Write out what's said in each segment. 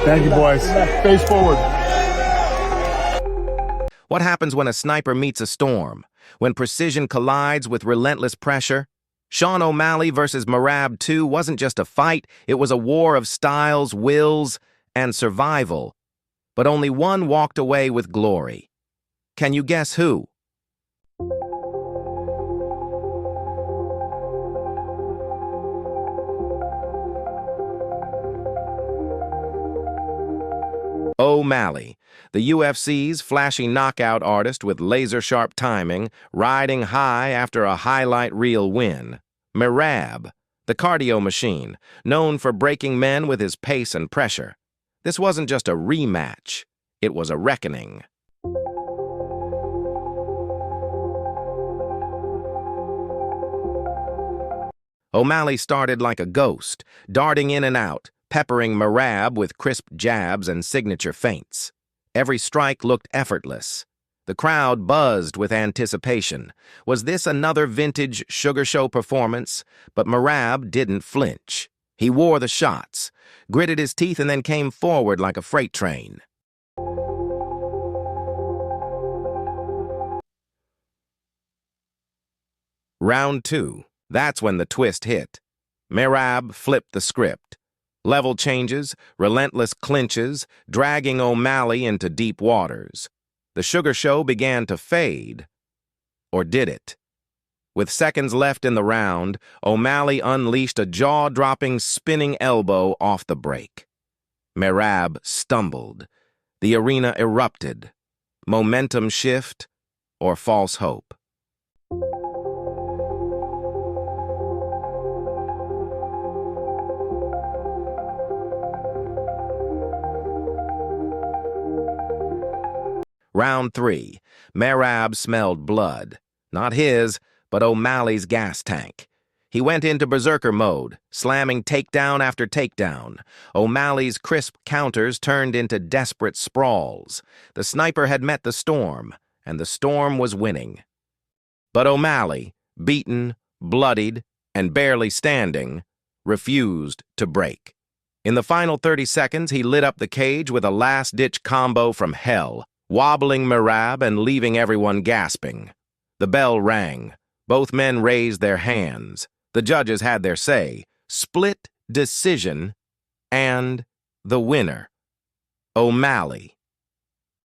Thank you, boys. Face forward. What happens when a sniper meets a storm? When precision collides with relentless pressure? Sean O'Malley versus Merab 2 wasn't just a fight, it was a war of styles, wills, and survival. But only one walked away with glory. Can you guess who? O'Malley, the UFC's flashy knockout artist with laser-sharp timing, riding high after a highlight reel win. Merab, the cardio machine, known for breaking men with his pace and pressure. This wasn't just a rematch, it was a reckoning. O'Malley started like a ghost, darting in and out, peppering Merab with crisp jabs and signature feints. Every strike looked effortless. The crowd buzzed with anticipation. Was this another vintage Sugar Show performance? But Merab didn't flinch. He wore the shots, gritted his teeth, and then came forward like a freight train. Round 2. That's when the twist hit. Merab flipped the script. Level changes, relentless clinches, dragging O'Malley into deep waters. The Sugar Show began to fade. Or did it? With seconds left in the round, O'Malley unleashed a jaw-dropping spinning elbow off the break. Merab stumbled. The arena erupted. Momentum shift or false hope. Round 3. Merab smelled blood. Not his, but O'Malley's gas tank. He went into berserker mode, slamming takedown after takedown. O'Malley's crisp counters turned into desperate sprawls. The sniper had met the storm, and the storm was winning. But O'Malley, beaten, bloodied, and barely standing, refused to break. In the final 30 seconds, he lit up the cage with a last-ditch combo from hell, wobbling Merab and leaving everyone gasping. The bell rang. Both men raised their hands. The judges had their say. Split decision, and the winner, O'Malley.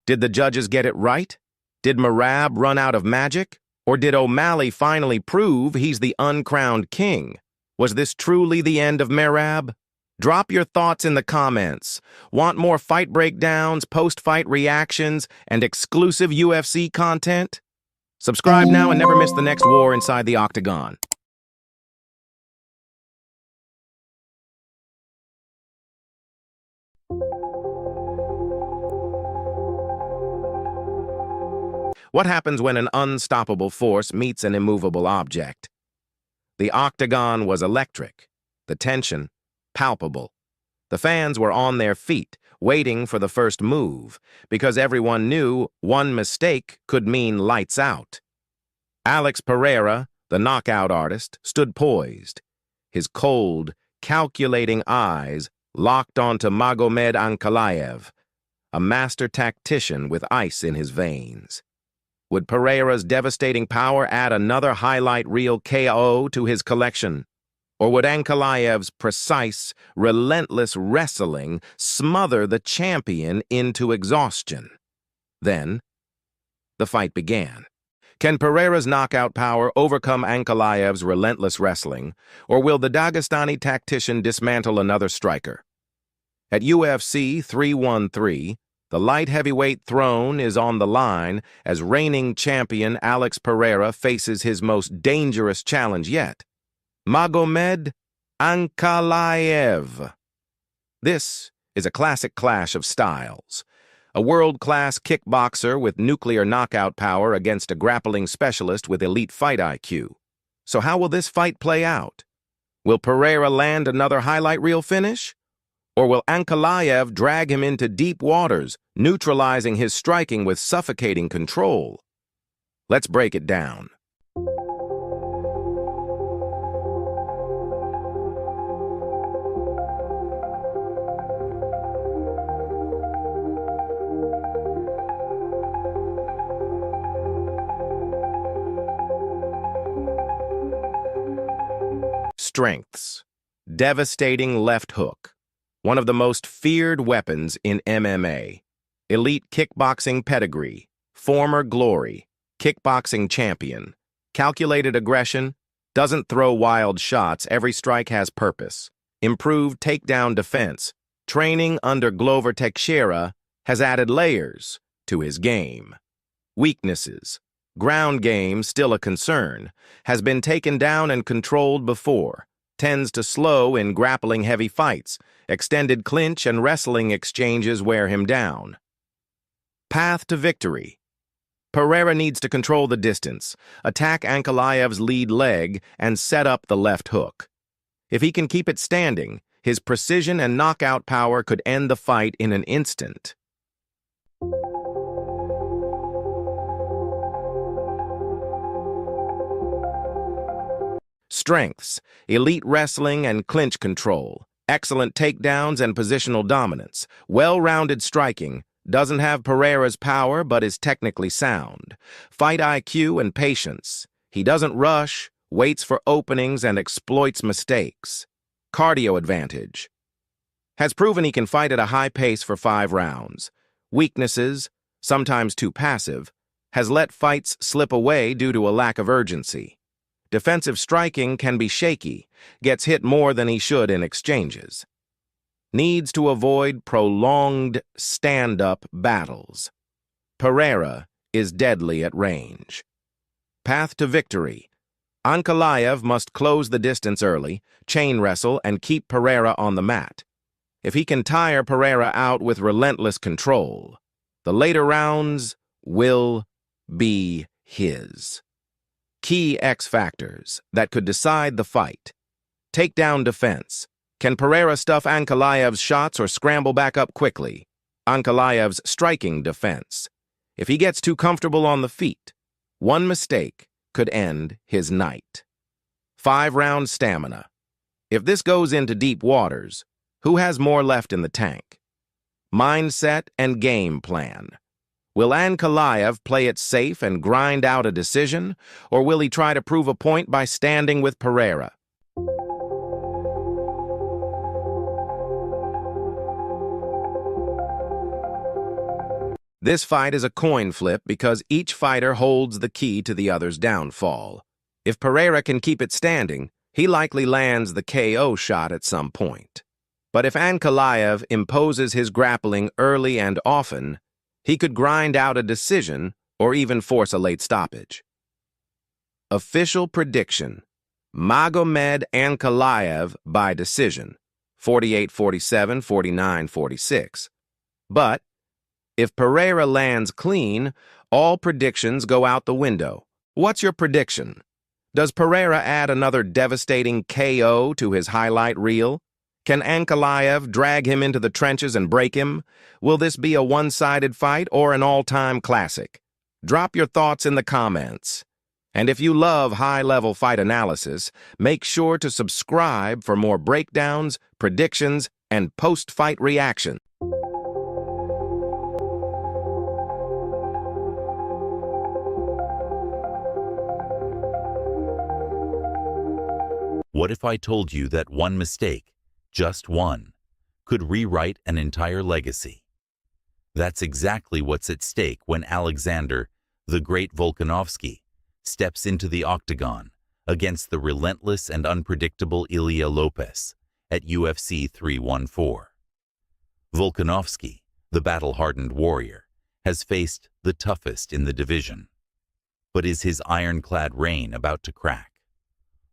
Did the judges get it right? Did Merab run out of magic? Or did O'Malley finally prove he's the uncrowned king? Was this truly the end of Merab? Drop your thoughts in the comments. Want more fight breakdowns, post-fight reactions, and exclusive UFC content? Subscribe now and never miss the next war inside the octagon. What happens when an unstoppable force meets an immovable object? The octagon was electric. The tension palpable. The fans were on their feet, waiting for the first move, because everyone knew one mistake could mean lights out. Alex Pereira, the knockout artist, stood poised, his cold, calculating eyes locked onto Magomed Ankalaev, a master tactician with ice in his veins. Would Pereira's devastating power add another highlight reel KO to his collection? Or would Ankalaev's precise, relentless wrestling smother the champion into exhaustion? Then, the fight began. Can Pereira's knockout power overcome Ankalaev's relentless wrestling, or will the Dagestani tactician dismantle another striker? At UFC 313, the light heavyweight throne is on the line as reigning champion Alex Pereira faces his most dangerous challenge yet, Magomed Ankalaev. This is a classic clash of styles. A world-class kickboxer with nuclear knockout power against a grappling specialist with elite fight IQ. So how will this fight play out? Will Pereira land another highlight reel finish? Or will Ankalaev drag him into deep waters, neutralizing his striking with suffocating control? Let's break it down. Strengths. Devastating left hook. One of the most feared weapons in MMA. Elite kickboxing pedigree. Former glory. Kickboxing champion. Calculated aggression. Doesn't throw wild shots. Every strike has purpose. Improved takedown defense. Training under Glover Teixeira has added layers to his game. Weaknesses. Ground game still a concern. Has been taken down and controlled before. Tends to slow in grappling heavy fights. Extended clinch and wrestling exchanges wear him down. Path to victory. Pereira needs to control the distance, attack Ankalaev's lead leg, and set up the left hook. If he can keep it standing, his precision and knockout power could end the fight in an instant. Strengths. Elite wrestling and clinch control. Excellent takedowns and positional dominance. Well-rounded striking. Doesn't have Pereira's power, but is technically sound. Fight IQ and patience. He doesn't rush, waits for openings, and exploits mistakes. Cardio advantage. Has proven he can fight at a high pace for 5 rounds. Weaknesses, sometimes too passive. Has let fights slip away due to a lack of urgency. Defensive striking can be shaky, gets hit more than he should in exchanges. Needs to avoid prolonged stand-up battles. Pereira is deadly at range. Path to victory. Ankalaev must close the distance early, chain wrestle, and keep Pereira on the mat. If he can tire Pereira out with relentless control, the later rounds will be his. Key X factors that could decide the fight. Takedown defense. Can Pereira stuff Ankalaev's shots or scramble back up quickly? Ankalaev's striking defense. If he gets too comfortable on the feet, one mistake could end his night. 5-round stamina. If this goes into deep waters, who has more left in the tank? Mindset and game plan. Will Ankalaev play it safe and grind out a decision, or will he try to prove a point by standing with Pereira? This fight is a coin flip because each fighter holds the key to the other's downfall. If Pereira can keep it standing, he likely lands the KO shot at some point. But if Ankalaev imposes his grappling early and often, he could grind out a decision or even force a late stoppage. Official prediction: Magomed Ankalaev by decision, 48-47, 49-46. But if Pereira lands clean, all predictions go out the window. What's your prediction? Does Pereira add another devastating KO to his highlight reel? Can Ankalaev drag him into the trenches and break him? Will this be a one-sided fight or an all-time classic? Drop your thoughts in the comments. And if you love high-level fight analysis, make sure to subscribe for more breakdowns, predictions, and post-fight reactions. What if I told you that one mistake, just one, could rewrite an entire legacy? That's exactly what's at stake when Alexander, the Great Volkanovski, steps into the octagon against the relentless and unpredictable Ilia Lopez at UFC 314. Volkanovski, the battle-hardened warrior, has faced the toughest in the division. But is his ironclad reign about to crack?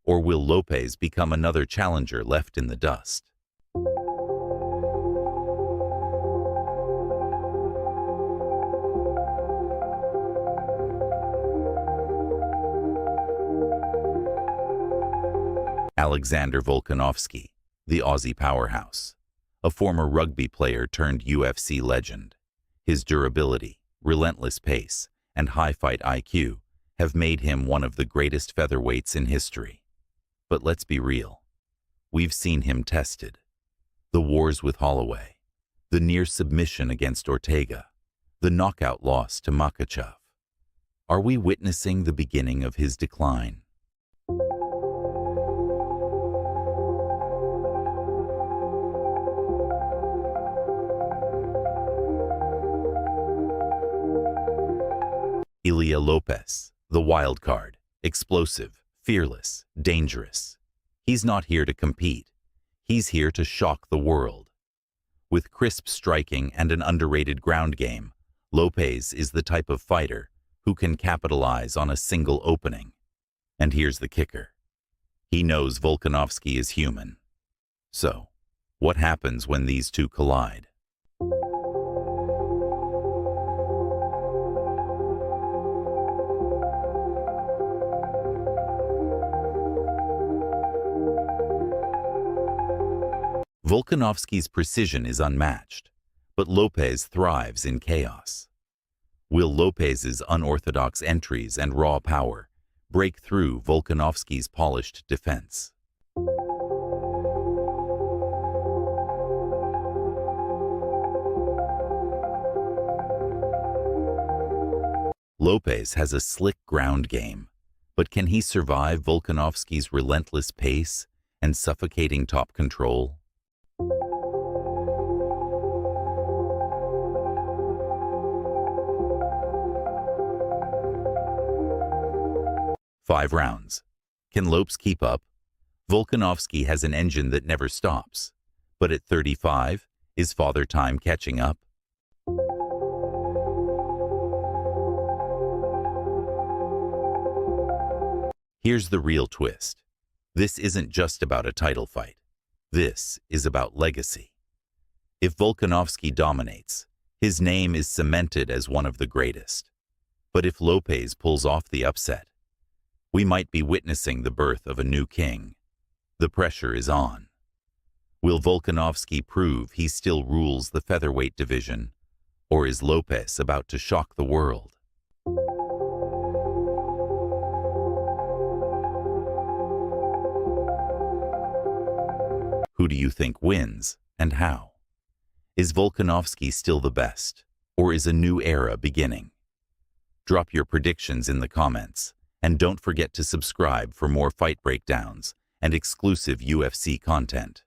Or will Lopez become another challenger left in the dust? Alexander Volkanovski, the Aussie powerhouse, a former rugby player turned UFC legend. His durability, relentless pace, and high fight IQ have made him one of the greatest featherweights in history. But let's be real. We've seen him tested. The wars with Holloway, the near submission against Ortega, the knockout loss to Makhachev. Are we witnessing the beginning of his decline? Ilia Lopez, the wild card, explosive, fearless, dangerous. He's not here to compete. He's here to shock the world. With crisp striking and an underrated ground game, Lopez is the type of fighter who can capitalize on a single opening. And here's the kicker. He knows Volkanovski is human. So, what happens when these two collide? Volkanovski's precision is unmatched, but Lopez thrives in chaos. Will Lopez's unorthodox entries and raw power break through Volkanovski's polished defense? Lopez has a slick ground game, but can he survive Volkanovski's relentless pace and suffocating top control? Five rounds. Can Lopes keep up? Volkanovski has an engine that never stops. But at 35, is Father Time catching up? Here's the real twist. This isn't just about a title fight. This is about legacy. If Volkanovski dominates, his name is cemented as one of the greatest. But if Lopez pulls off the upset, we might be witnessing the birth of a new king. The pressure is on. Will Volkanovski prove he still rules the featherweight division, or is Lopez about to shock the world? Who do you think wins, and how? Is Volkanovski still the best, or is a new era beginning? Drop your predictions in the comments, and don't forget to subscribe for more fight breakdowns and exclusive UFC content.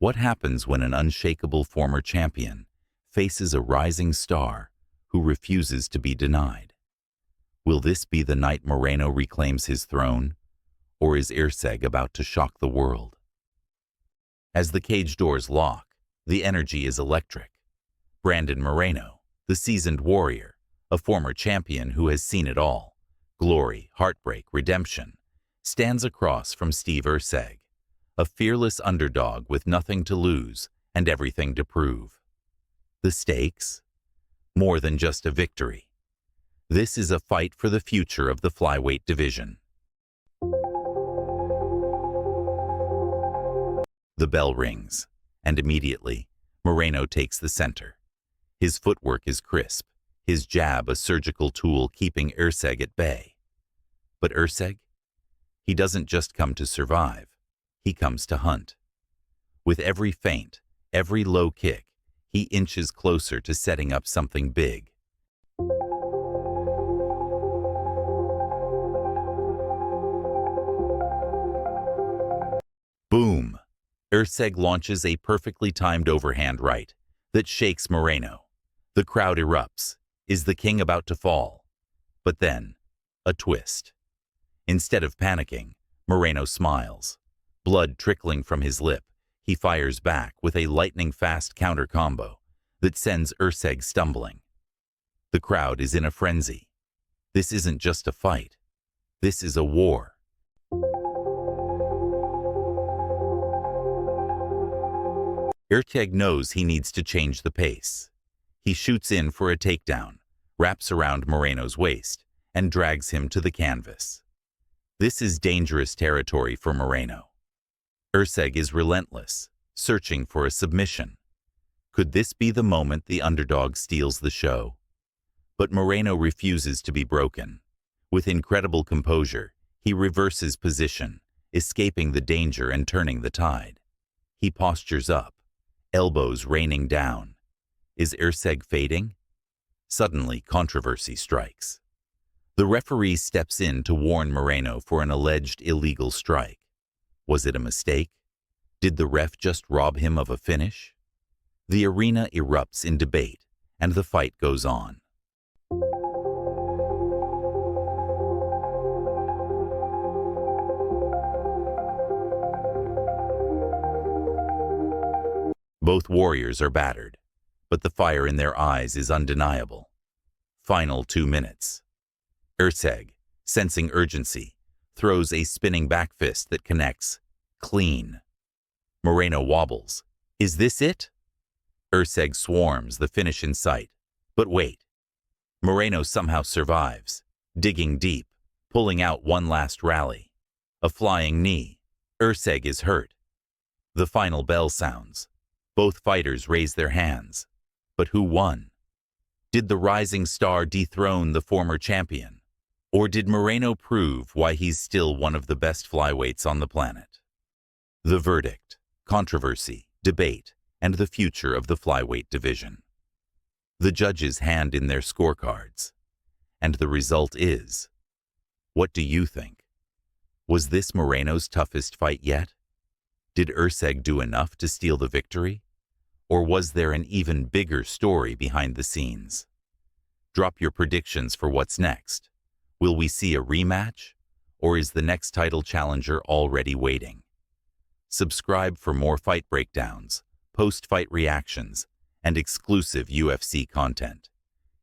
What happens when an unshakable former champion faces a rising star who refuses to be denied? Will this be the night Moreno reclaims his throne, or is Erceg about to shock the world? As the cage doors lock, the energy is electric. Brandon Moreno, the seasoned warrior, a former champion who has seen it all, glory, heartbreak, redemption, stands across from Steve Erceg, a fearless underdog with nothing to lose and everything to prove. The stakes? More than just a victory. This is a fight for the future of the flyweight division. The bell rings, and immediately, Moreno takes the center. His footwork is crisp, his jab a surgical tool keeping Erceg at bay. But Erceg? He doesn't just come to survive. He comes to hunt. With every feint, every low kick, he inches closer to setting up something big. Boom! Erceg launches a perfectly timed overhand right that shakes Moreno. The crowd erupts. Is the king about to fall? But then, a twist. Instead of panicking, Moreno smiles. Blood trickling from his lip, he fires back with a lightning-fast counter combo that sends Erceg stumbling. The crowd is in a frenzy. This isn't just a fight. This is a war. Erceg knows he needs to change the pace. He shoots in for a takedown, wraps around Moreno's waist, and drags him to the canvas. This is dangerous territory for Moreno. Erceg is relentless, searching for a submission. Could this be the moment the underdog steals the show? But Moreno refuses to be broken. With incredible composure, he reverses position, escaping the danger and turning the tide. He postures up, elbows raining down. Is Erceg fading? Suddenly, controversy strikes. The referee steps in to warn Moreno for an alleged illegal strike. Was it a mistake? Did the ref just rob him of a finish? The arena erupts in debate, and the fight goes on. Both warriors are battered, but the fire in their eyes is undeniable. Final 2 minutes. Erceg, sensing urgency, throws a spinning back fist that connects. Clean. Moreno wobbles. Is this it? Erceg swarms, the finish in sight. But wait. Moreno somehow survives, digging deep, pulling out one last rally. A flying knee. Erceg is hurt. The final bell sounds. Both fighters raise their hands. But who won? Did the rising star dethrone the former champion? Or did Moreno prove why he's still one of the best flyweights on the planet? The verdict, controversy, debate, and the future of the flyweight division. The judges hand in their scorecards. And the result is... What do you think? Was this Moreno's toughest fight yet? Did Erceg do enough to steal the victory? Or was there an even bigger story behind the scenes? Drop your predictions for what's next. Will we see a rematch? Or is the next title challenger already waiting? Subscribe for more fight breakdowns, post-fight reactions, and exclusive UFC content.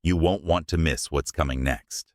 You won't want to miss what's coming next.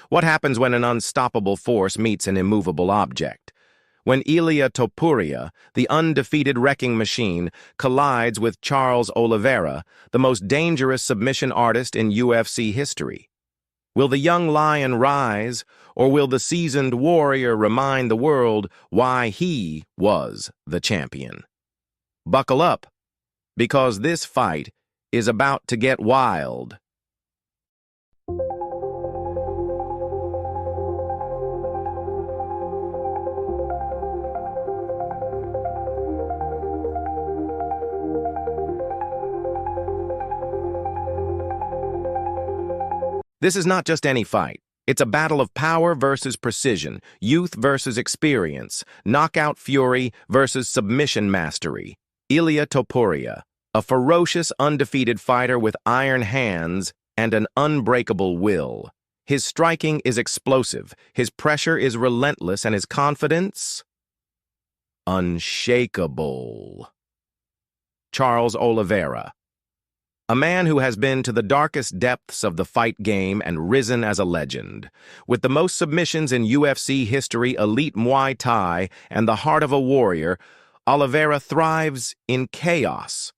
What happens when an unstoppable force meets an immovable object? When Ilia Topuria, the undefeated wrecking machine, collides with Charles Oliveira, the most dangerous submission artist in UFC history? Will the young lion rise, or will the seasoned warrior remind the world why he was the champion? Buckle up, because this fight is about to get wild. This is not just any fight. It's a battle of power versus precision, youth versus experience, knockout fury versus submission mastery. Ilia Topuria, a ferocious, undefeated fighter with iron hands and an unbreakable will. His striking is explosive, his pressure is relentless, and his confidence unshakable. Charles Oliveira, a man who has been to the darkest depths of the fight game and risen as a legend. With the most submissions in UFC history, elite Muay Thai, and the heart of a warrior, Oliveira thrives in chaos.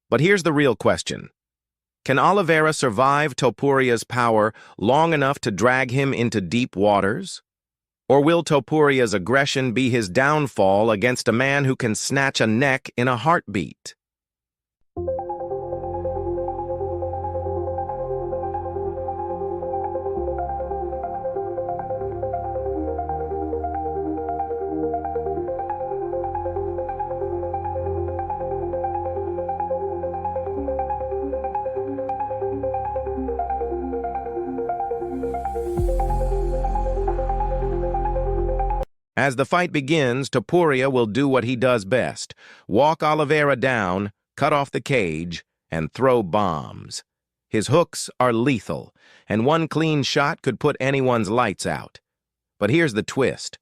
But here's the real question. Can Oliveira survive Topuria's power long enough to drag him into deep waters? Or will Topuria's aggression be his downfall against a man who can snatch a neck in a heartbeat? As the fight begins, Topuria will do what he does best: walk Oliveira down, cut off the cage, and throw bombs. His hooks are lethal, and one clean shot could put anyone's lights out. But here's the twist.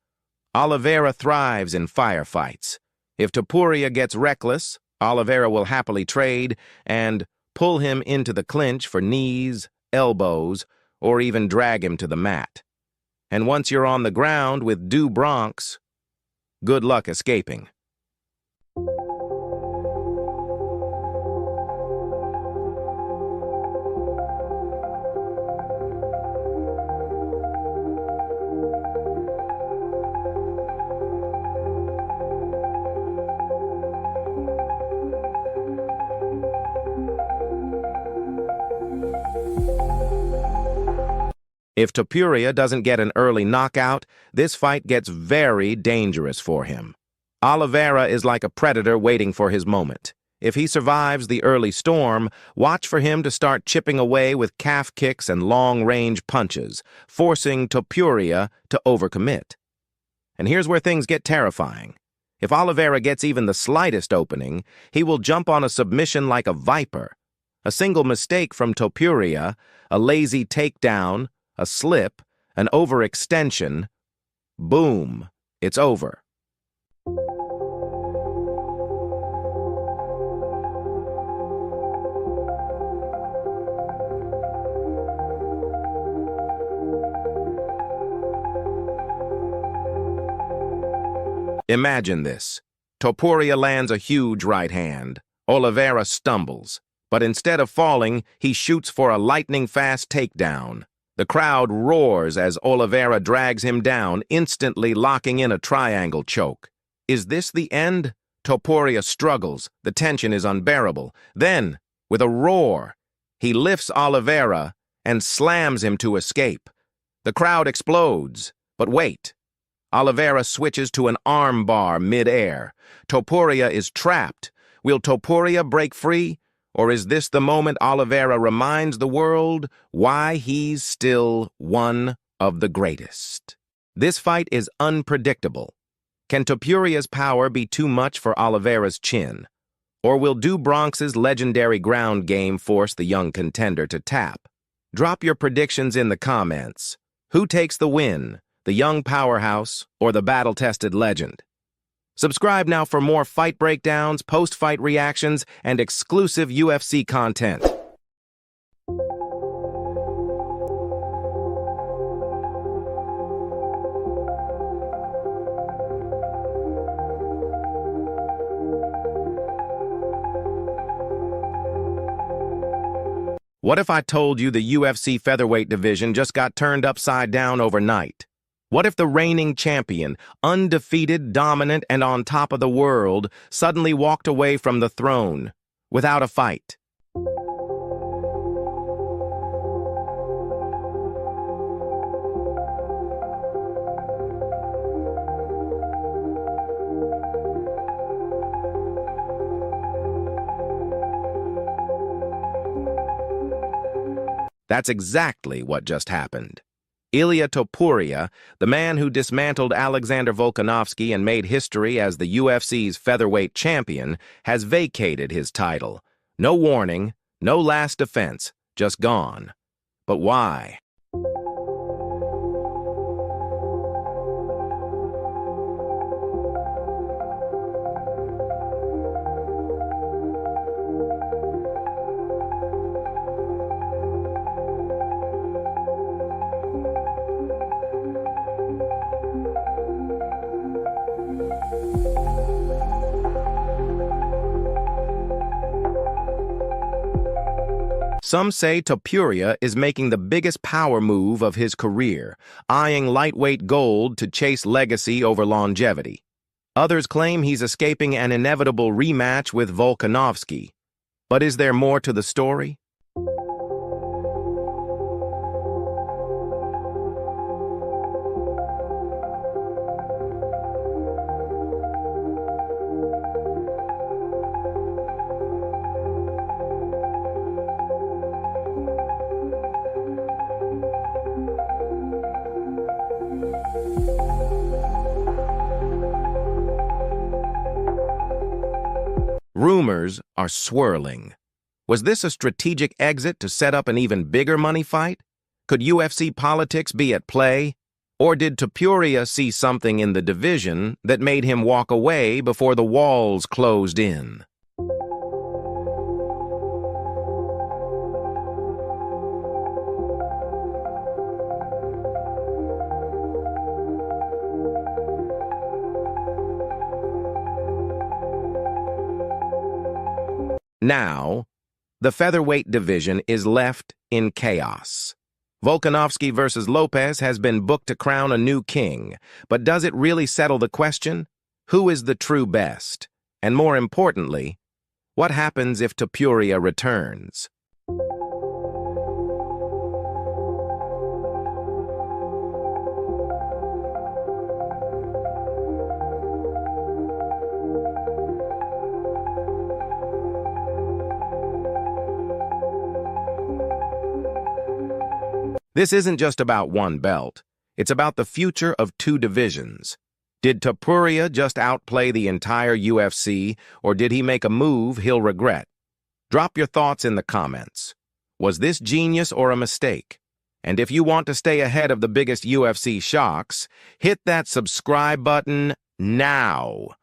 Oliveira thrives in firefights. If Topuria gets reckless, Oliveira will happily trade and pull him into the clinch for knees, elbows, or even drag him to the mat. And once you're on the ground with deux broncs, good luck escaping. If Topuria doesn't get an early knockout, this fight gets very dangerous for him. Oliveira is like a predator waiting for his moment. If he survives the early storm, watch for him to start chipping away with calf kicks and long-range punches, forcing Topuria to overcommit. And here's where things get terrifying. If Oliveira gets even the slightest opening, he will jump on a submission like a viper. A single mistake from Topuria, a lazy takedown, a slip, an overextension, boom, it's over. Imagine this. Topuria lands a huge right hand. Oliveira stumbles, but instead of falling, he shoots for a lightning-fast takedown. The crowd roars as Oliveira drags him down, instantly locking in a triangle choke. Is this the end? Topuria struggles. The tension is unbearable. Then, with a roar, he lifts Oliveira and slams him to escape. The crowd explodes. But wait. Oliveira switches to an armbar mid-air. Topuria is trapped. Will Topuria break free? Or is this the moment Oliveira reminds the world why he's still one of the greatest? This fight is unpredictable. Can Topuria's power be too much for Oliveira's chin? Or will deux Bronx's legendary ground game force the young contender to tap? Drop your predictions in the comments. Who takes the win, the young powerhouse or the battle-tested legend? Subscribe now for more fight breakdowns, post-fight reactions, and exclusive UFC content. What if I told you the UFC featherweight division just got turned upside down overnight? What if the reigning champion, undefeated, dominant, and on top of the world, suddenly walked away from the throne without a fight? That's exactly what just happened. Ilia Topuria, the man who dismantled Alexander Volkanovski and made history as the UFC's featherweight champion, has vacated his title. No warning, no last defense, just gone. But why? Some say Topuria is making the biggest power move of his career, eyeing lightweight gold to chase legacy over longevity. Others claim he's escaping an inevitable rematch with Volkanovski. But is there more to the story? Rumors are swirling. Was this a strategic exit to set up an even bigger money fight? Could UFC politics be at play? Or did Topuria see something in the division that made him walk away before the walls closed in? Now, the featherweight division is left in chaos. Volkanovski versus Lopez has been booked to crown a new king, but does it really settle the question? Who is the true best? And more importantly, what happens if Topuria returns? This isn't just about one belt. It's about the future of two divisions. Did Topuria just outplay the entire UFC, or did he make a move he'll regret? Drop your thoughts in the comments. Was this genius or a mistake? And if you want to stay ahead of the biggest UFC shocks, hit that subscribe button now.